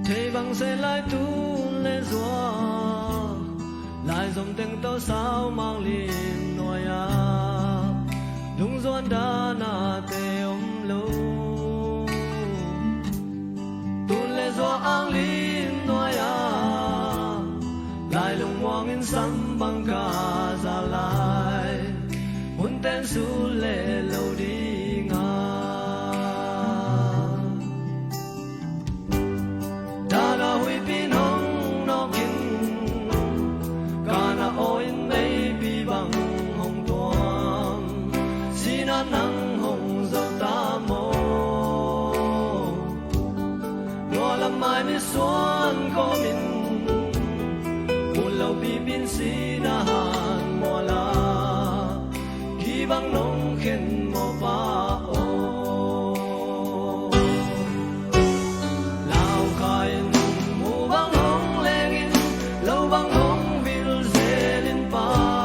thế bằng sẽ lại tu lên gió lại dòng tiếng tao sao mang liền nói à đúng doan đã na tê lâu tu lên gió ang liền nói à lại lùng hoang in sắm bằng cả ra lại muốn tên su lệ lâu đi nắng hồng dâu ta mô mùa làm mai mi xuân có mình một lâu bi bin si na hàn mùa la khi băng nông khen mùa ba ô lao khai mùa băng hồng lên in lâu băng hồng vil dễ lên pa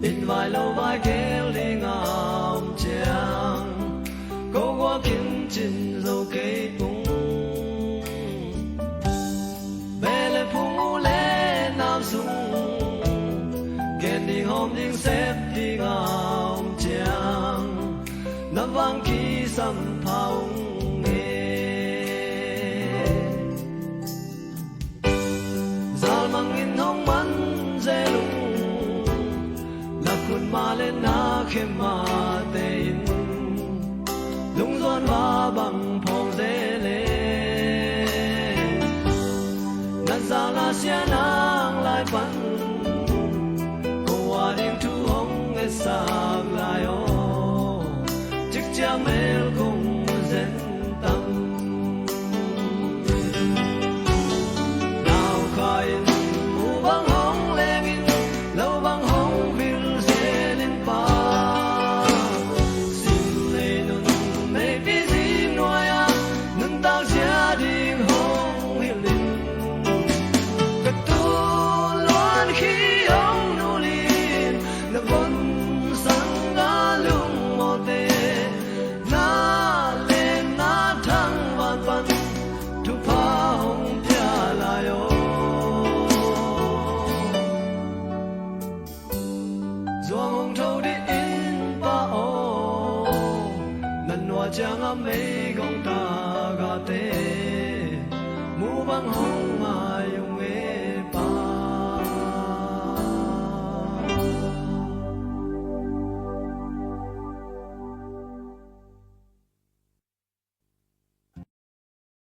in vài lâu vai kéo lên ngọc tràng câu qua kiến trình dầu cây bung bé lệ phung lệ nam sung kèn đi hôm đi xếp đi ngọc tràng năm vang khi sầm phong nghe zal mang in hong man dễ lung kun ma lên na khem ma tein lung doan ba bang phong dễ lệ nan za la sia nang lai pan ko wa ding tu hong e sa lai o chik cha mel kong zen tam nào khai mu bang hong lên in lâu bang hong chẳng ấm mấy gông ta gà tê mu băng hồng